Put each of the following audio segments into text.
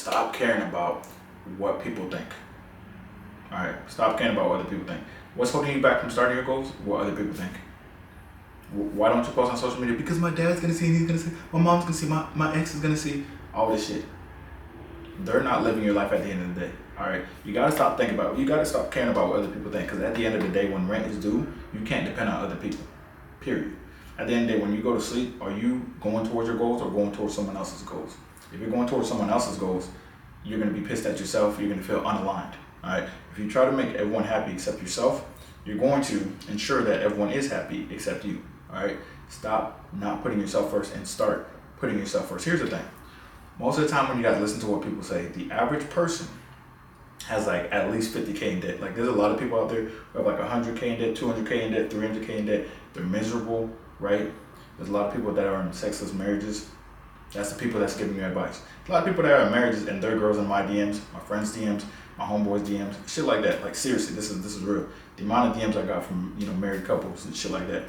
stop caring about what people think. All right, stop caring about what other people think. What's holding you back from starting your goals? What other people think. Why don't you post on social media? Because my dad's gonna see, and he's gonna see, my mom's gonna see, my ex is gonna see, all this shit. They're not living your life at the end of the day. All right, you gotta stop thinking about. You gotta stop caring about what other people think. Because at the end of the day, when rent is due, you can't depend on other people. Period. At the end of the day, when you go to sleep, are you going towards your goals or going towards someone else's goals? If you're going towards someone else's goals, you're gonna be pissed at yourself. You're gonna feel unaligned. All right. If you try to make everyone happy except yourself, you're going to ensure that everyone is happy except you. All right. Stop not putting yourself first and start putting yourself first. Here's the thing. Most of the time when you guys listen to what people say, the average person has like at least 50K in debt. Like there's a lot of people out there who have like 100K in debt, 200K in debt, 300K in debt. They're miserable, right? There's a lot of people that are in sexless marriages. That's the people that's giving you advice. A lot of people that are in marriages and their girls in my DMs, my friends' DMs, my homeboys' DMs, shit like that. Like seriously, this is real. The amount of DMs I got from married couples and shit like that.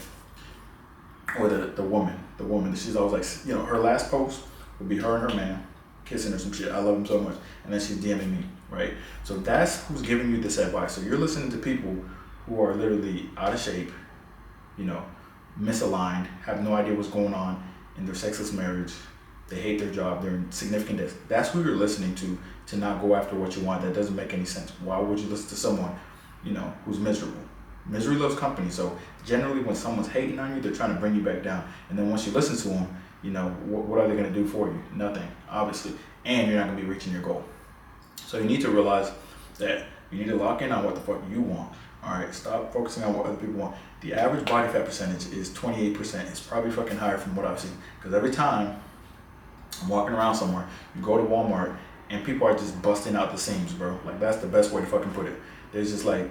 Or the woman, she's always like, her last post would be her and her man kissing or some shit. I love him so much, and then she's DMing me, right? So that's who's giving you this advice. So you're listening to people who are literally out of shape, misaligned, have no idea what's going on in their sexless marriage. They hate their job. They're in significant debt. That's who you're listening to not go after what you want. That doesn't make any sense. Why would you listen to someone, who's miserable? Misery loves company. So generally when someone's hating on you, they're trying to bring you back down. And then once you listen to them, what are they going to do for you? Nothing, obviously. And you're not going to be reaching your goal. So you need to realize that you need to lock in on what the fuck you want. All right, stop focusing on what other people want. The average body fat percentage is 28%. It's probably fucking higher from what I've seen. Because every time I'm walking around somewhere, you go to Walmart, and people are just busting out the seams, bro. Like, that's the best way to fucking put it. There's just like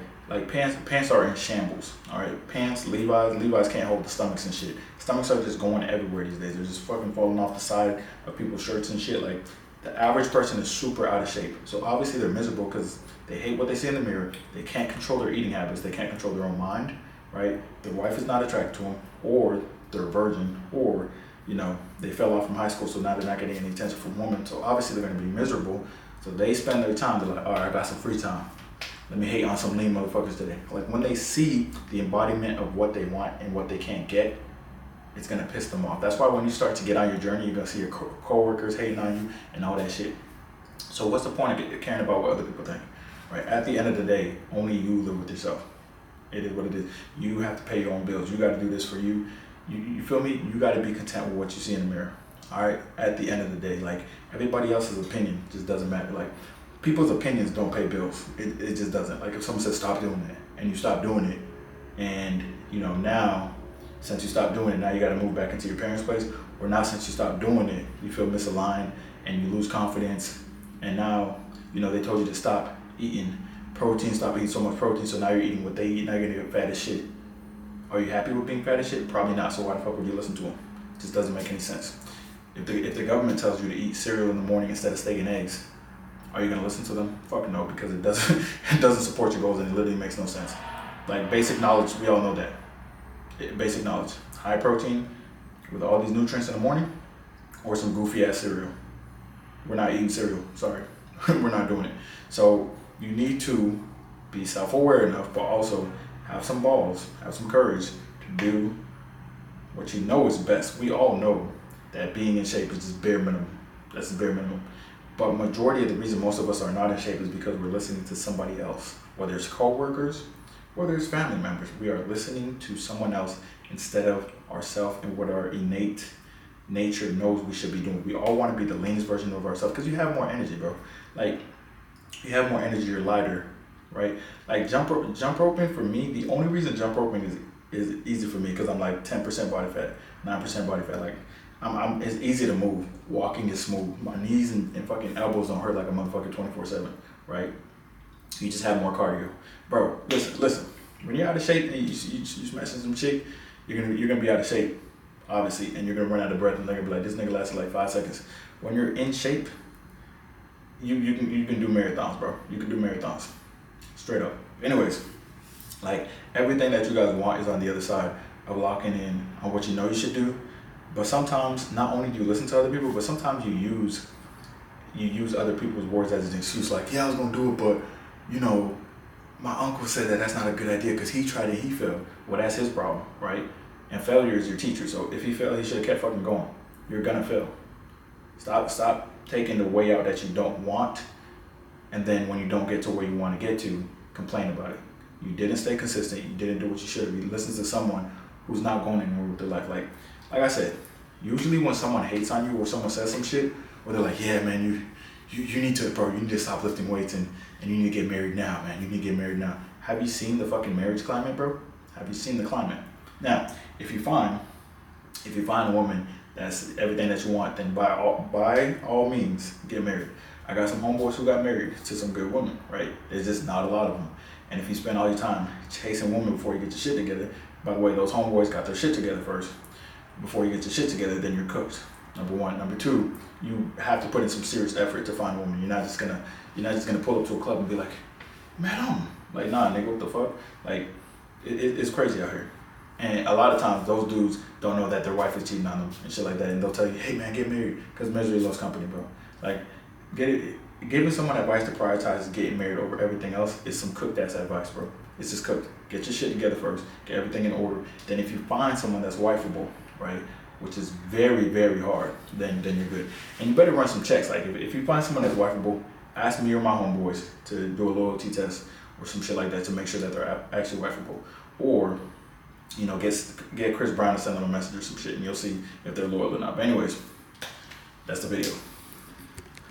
pants are in shambles. All right, pants, Levi's can't hold the stomachs and shit. Stomachs are just going everywhere these days. They're just fucking falling off the side of people's shirts and shit. Like, the average person is super out of shape. So obviously they're miserable because they hate what they see in the mirror. They can't control their eating habits. They can't control their own mind, right? Their wife is not attracted to them, or they're a virgin, or they fell off from high school, so now they're not getting any attention from women. So obviously they're going to be miserable. So they spend their time, they're like, all right, I got some free time. Let me hate on some lean motherfuckers today. Like, when they see the embodiment of what they want and what they can't get, it's going to piss them off. That's why when you start to get on your journey, you're going to see your coworkers hating on you and all that shit. So what's the point of caring about what other people think? Right? At the end of the day, only you live with yourself. It is what it is. You have to pay your own bills. You got to do this for you. You feel me? You got to be content with what you see in the mirror. All right? At the end of the day, like, everybody else's opinion just doesn't matter. Like, people's opinions don't pay bills. It just doesn't. Like, if someone says stop doing it and you stop doing it, and now since you stopped doing it, now you got to move back into your parents' place, or now since you stopped doing it, you feel misaligned and you lose confidence, and now they told you to stop eating protein, stop eating so much protein, so now you're eating what they eat, now you're gonna get fat as shit. Are you happy with being fat as shit? Probably not. So why the fuck would you listen to them? It just doesn't make any sense. If the government tells you to eat cereal in the morning instead of steak and eggs, are you gonna listen to them? Fuck no, because it doesn't support your goals, and it literally makes no sense. Like, basic knowledge, we all know that. Basic knowledge, high protein with all these nutrients in the morning, or some goofy ass cereal. We're not eating cereal, sorry. We're not doing it. So you need to be self-aware enough, but also have some balls, have some courage to do what you know is best. We all know that being in shape is just bare minimum. That's the bare minimum. But majority of the reason most of us are not in shape is because we're listening to somebody else, whether it's coworkers, whether it's family members. We are listening to someone else instead of ourselves and what our innate nature knows we should be doing. We all want to be the leanest version of ourselves because you have more energy, bro. Like, you have more energy, you're lighter, right? Like, jump roping for me, the only reason jump roping is easy for me because I'm like 10% body fat, 9% body fat. Like, it's easy to move. Walking is smooth. My knees and fucking elbows don't hurt like a motherfucker 24/7, right? You just have more cardio. Bro, listen. When you're out of shape and you smashing some chick, you're gonna be out of shape, obviously, and you're gonna run out of breath, and they're gonna be like, this nigga lasted like 5 seconds. When you're in shape, you can do marathons, bro. You can do marathons, straight up. Anyways, like, everything that you guys want is on the other side of locking in on what you know you should do. But sometimes, not only do you listen to other people, but sometimes you use you use other people's words as an excuse, like, yeah, I was gonna do it, but you know, my uncle said that that's not a good idea because he tried it, he failed. Well, that's his problem, right? And failure is your teacher. So if he failed, he should have kept fucking going. You're gonna fail. Stop taking the way out that you don't want, and then when you don't get to where you want to get to, complain about it. You didn't stay consistent. You didn't do what you should have. You listened to someone who's not going anywhere with their life. Like I said, usually when someone hates on you or someone says some shit, or they're like, yeah, man, you need to, bro, you need to stop lifting weights and you need to get married now, man. You need to get married now. Have you seen the fucking marriage climate, bro? Have you seen the climate? Now, if you find a woman that's everything that you want, then by all means, get married. I got some homeboys who got married to some good women, right? There's just not a lot of them. And if you spend all your time chasing women before you get your shit together, by the way, those homeboys got their shit together first. Before you get your shit together, then you're cooked. Number one. Number two, you have to put in some serious effort to find a woman. You're not just gonna pull up to a club and be like, madam. Like, nah, nigga, what the fuck? Like, it's crazy out here. And a lot of times, those dudes don't know that their wife is cheating on them and shit like that. And they'll tell you, hey, man, get married. Because misery loves company, bro. Like, giving someone advice to prioritize getting married over everything else is some cooked-ass advice, bro. It's just cooked. Get your shit together first. Get everything in order. Then if you find someone that's wifeable, right, which is very, very hard, then you're good. And you better run some checks. Like, if you find someone that's wifeable, ask me or my homeboys to do a loyalty test or some shit like that to make sure that they're actually wifeable. Or, you know, get Chris Brown to send them a message or some shit, and you'll see if they're loyal or not. But anyways, that's the video.